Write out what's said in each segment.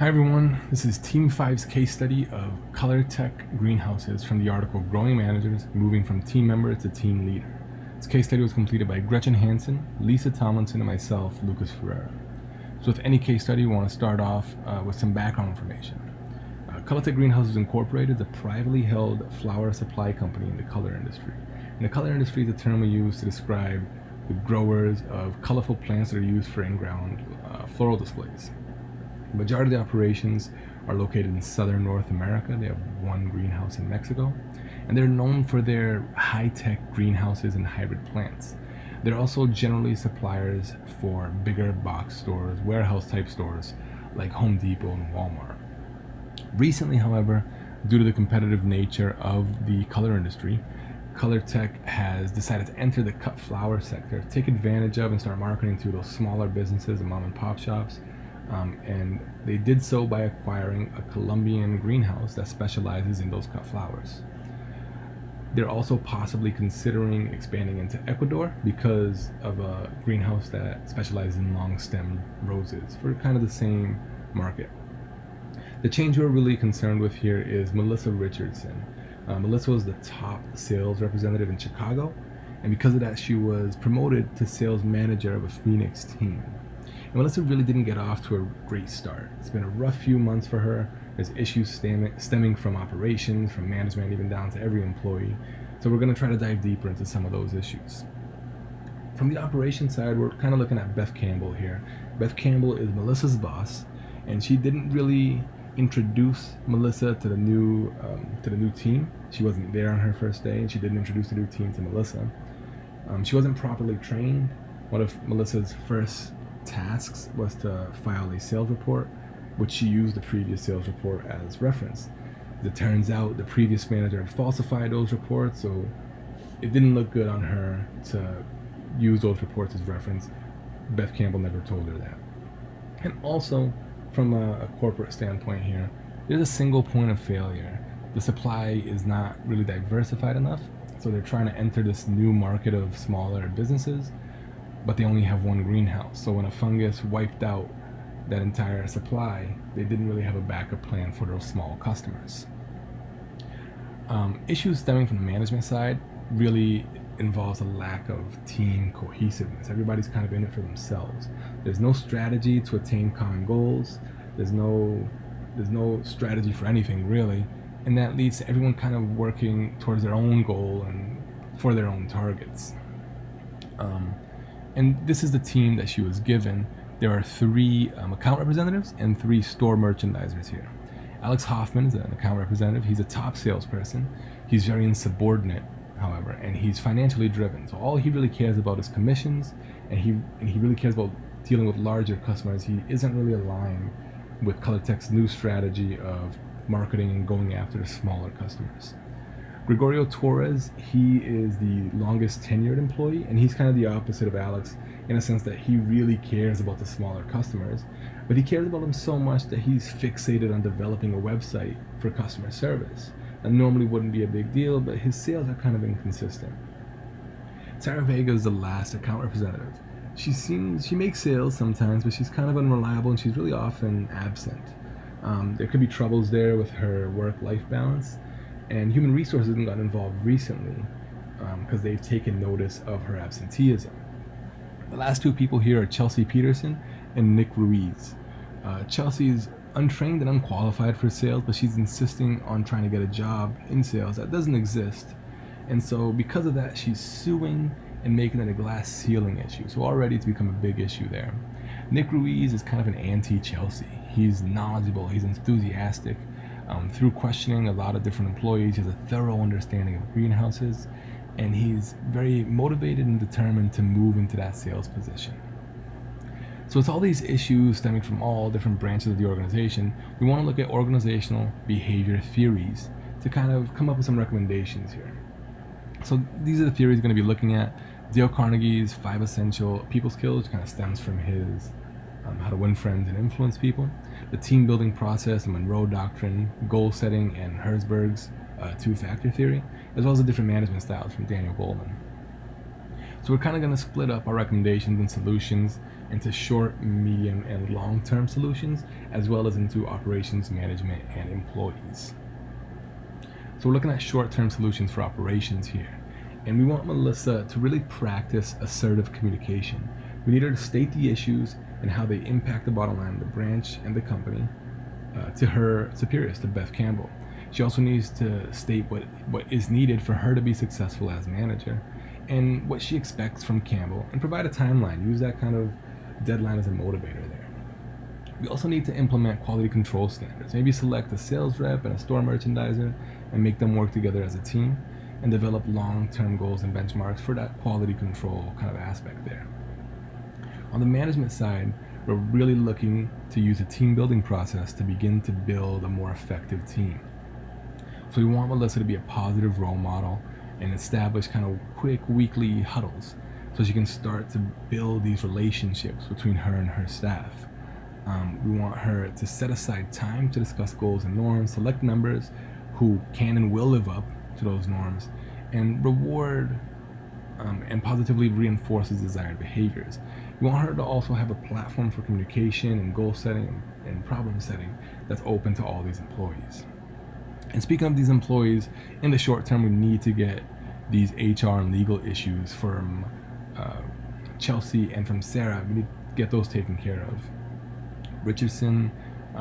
Hi everyone, this is Team5's case study of ColorTech Greenhouses from the article Growing Managers Moving from Team Member to Team Leader. This case study was completed by Gretchen Hansen, Lisa Tomlinson, and myself, Lucas Ferreira. So with any case study, we want to start off with some background information. ColorTech Greenhouses Incorporated is a privately held flower supply company in the color industry. And the color industry is a term we use to describe the growers of colorful plants that are used for in-ground floral displays. The majority of the operations are located in southern North America. They have one greenhouse in Mexico, and they're known for their high-tech greenhouses and hybrid plants. They're also generally suppliers for bigger box stores, warehouse-type stores like Home Depot and Walmart. Recently, however, due to the competitive nature of the color industry, ColorTech has decided to enter the cut flower sector, take advantage of and start marketing to those smaller businesses and mom and pop shops. And they did so by acquiring a Colombian greenhouse that specializes in those cut flowers. They're also possibly considering expanding into Ecuador because of a greenhouse that specializes in long-stemmed roses for kind of the same market. The change we're really concerned with here is Melissa Richardson. Melissa was the top sales representative in Chicago, and because of that, she was promoted to sales manager of a Phoenix team. And Melissa really didn't get off to a great start. It's been a rough few months for her. There's issues stemming from operations, from management, even down to every employee. So we're going to try to dive deeper into some of those issues. From the operations side, we're kind of looking at Beth Campbell here. Beth Campbell is Melissa's boss, and she didn't really introduce Melissa to the new team. She wasn't there on her first day, and she didn't introduce the new team to Melissa. She wasn't properly trained. One of Melissa's first tasks was to file a sales report, which she used the previous sales report as reference. As it turns out, the previous manager had falsified those reports, so it didn't look good on her to use those reports as reference. Beth Campbell never told her that. And also, from a corporate standpoint here, there's a single point of failure. The supply is not really diversified enough, so they're trying to enter this new market of smaller businesses, but they only have one greenhouse. So when a fungus wiped out that entire supply, they didn't really have a backup plan for those small customers. Issues stemming from the management side really involves a lack of team cohesiveness. Everybody's kind of in it for themselves. There's no strategy to attain common goals. There's no strategy for anything really, and that leads to everyone kind of working towards their own goal and for their own targets. And this is the team that she was given. There are 3 account representatives and 3 store merchandisers here. Alex Hoffman is an account representative. He's a top salesperson. He's very insubordinate, however, and he's financially driven. So all he really cares about is commissions, and he really cares about dealing with larger customers. He isn't really aligned with ColorTech's new strategy of marketing and going after the smaller customers. Gregorio Torres, he is the longest tenured employee, and he's kind of the opposite of Alex in a sense that he really cares about the smaller customers, but he cares about them so much that he's fixated on developing a website for customer service. That normally wouldn't be a big deal, but his sales are kind of inconsistent. Sarah Vega is the last account representative. She makes sales sometimes, but she's kind of unreliable and she's really often absent. There could be troubles there with her work-life balance, and human resources got involved recently because they've taken notice of her absenteeism. The last 2 people here are Chelsea Peterson and Nick Ruiz. Chelsea's untrained and unqualified for sales, but she's insisting on trying to get a job in sales that doesn't exist. And so because of that, she's suing and making it a glass ceiling issue. So already it's become a big issue there. Nick Ruiz is kind of an anti-Chelsea. He's knowledgeable, he's enthusiastic. Through questioning a lot of different employees, he has a thorough understanding of greenhouses, and he's very motivated and determined to move into that sales position. So it's all these issues stemming from all different branches of the organization. We want to look at organizational behavior theories to kind of come up with some recommendations here. So these are the theories we're going to be looking at. Dale Carnegie's 5 essential people skills kind of stems from his How to Win Friends and Influence People. The team building process, the Monroe Doctrine, goal setting, and Herzberg's 2-factor theory, as well as the different management styles from Daniel Goleman. So we're kind of going to split up our recommendations and solutions into short, medium, and long-term solutions, as well as into operations management and employees. So we're looking at short-term solutions for operations here. And we want Melissa to really practice assertive communication. We need her to state the issues and how they impact the bottom line of the branch and the company to her superiors, to Beth Campbell. She also needs to state what is needed for her to be successful as manager and what she expects from Campbell, and provide a timeline. Use that kind of deadline as a motivator there. We also need to implement quality control standards. Maybe select a sales rep and a store merchandiser and make them work together as a team, and develop long-term goals and benchmarks for that quality control kind of aspect there. On the management side, we're really looking to use a team building process to begin to build a more effective team. So we want Melissa to be a positive role model and establish kind of quick weekly huddles so she can start to build these relationships between her and her staff. We want her to set aside time to discuss goals and norms, select members who can and will live up to those norms, and reward and positively reinforces desired behaviors. We want her to also have a platform for communication and goal setting and problem setting that's open to all these employees. And speaking of these employees, in the short term, we need to get these HR and legal issues from Chelsea and from Sarah. We need to get those taken care of. Richardson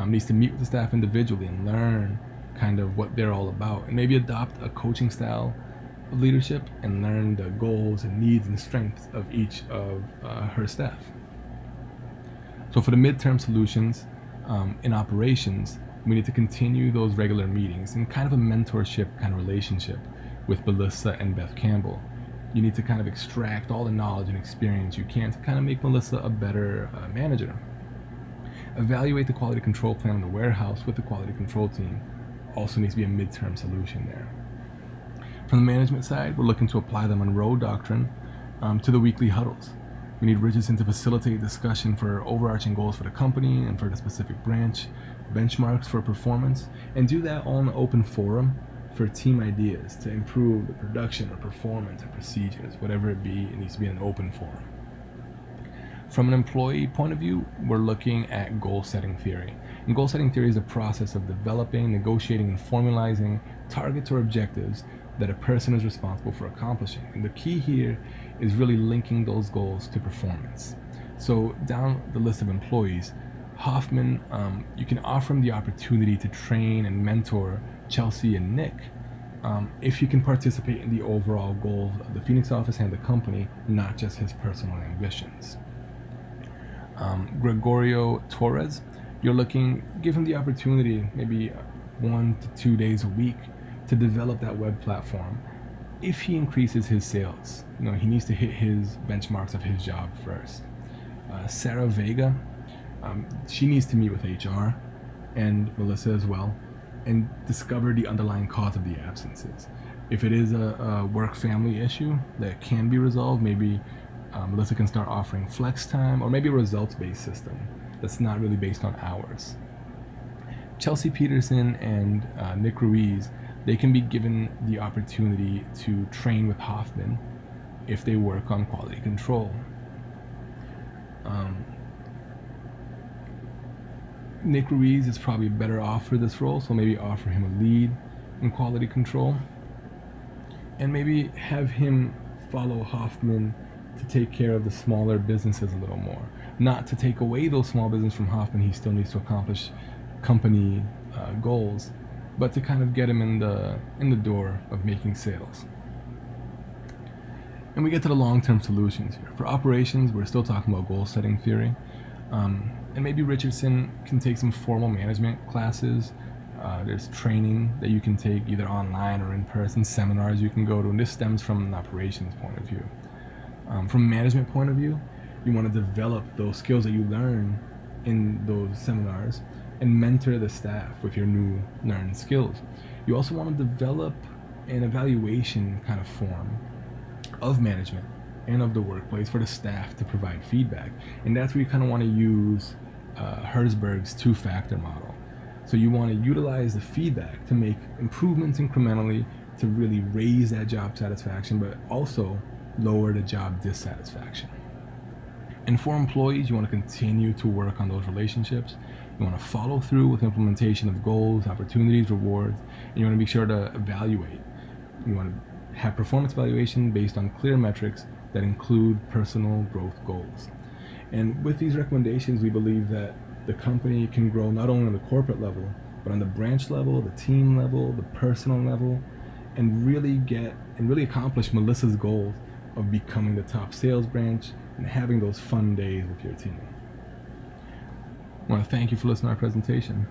needs to meet with the staff individually and learn kind of what they're all about, and maybe adopt a coaching style of leadership and learn the goals and needs and strengths of each of her staff. So for the midterm solutions in operations, we need to continue those regular meetings and kind of a mentorship kind of relationship with Melissa and Beth Campbell. You need to kind of extract all the knowledge and experience you can to kind of make Melissa a better manager. Evaluate the quality control plan in the warehouse with the quality control team. Also needs to be a midterm solution there. From the management side, we're looking to apply the Monroe Doctrine to the weekly huddles. We need Richardson to facilitate discussion for overarching goals for the company and for the specific branch, benchmarks for performance, and do that all in an open forum for team ideas to improve the production or performance or procedures, whatever it be. It needs to be in an open forum. From an employee point of view, we're looking at goal setting theory. And goal setting theory is a process of developing, negotiating, and formalizing targets or objectives that a person is responsible for accomplishing. And the key here is really linking those goals to performance. So down the list of employees, Hoffman, you can offer him the opportunity to train and mentor Chelsea and Nick if he can participate in the overall goals of the Phoenix office and the company, not just his personal ambitions. Gregorio Torres, give him the opportunity, maybe 1 to 2 days a week, to develop that web platform. If he increases his sales, he needs to hit his benchmarks of his job first. Sarah Vega, she needs to meet with HR and Melissa as well and discover the underlying cause of the absences. If it is a work-family issue that can be resolved, maybe Melissa can start offering flex time, or maybe a results-based system that's not really based on hours. Chelsea Peterson and Nick Ruiz, they can be given the opportunity to train with Hoffman if they work on quality control. Nick Ruiz is probably better off for this role, so maybe offer him a lead in quality control, and maybe have him follow Hoffman to take care of the smaller businesses a little more. Not to take away those small businesses from Hoffman, he still needs to accomplish company goals, but to kind of get him in the door of making sales. And we get to the long-term solutions here. For operations, we're still talking about goal-setting theory. And maybe Richardson can take some formal management classes. There's training that you can take either online or in person, seminars you can go to, and this stems from an operations point of view. From a management point of view, you want to develop those skills that you learn in those seminars and mentor the staff with your new learned skills. You also want to develop an evaluation kind of form of management and of the workplace for the staff to provide feedback. And that's where you kind of want to use Herzberg's two-factor model. So you want to utilize the feedback to make improvements incrementally to really raise that job satisfaction, but also lower the job dissatisfaction. And for employees, you want to continue to work on those relationships. You want to follow through with implementation of goals, opportunities, rewards, and you want to be sure to evaluate. You want to have performance evaluation based on clear metrics that include personal growth goals. And with these recommendations, we believe that the company can grow not only on the corporate level, but on the branch level, the team level, the personal level, and really accomplish Melissa's goals of becoming the top sales branch and having those fun days with your team. I want to thank you for listening to our presentation.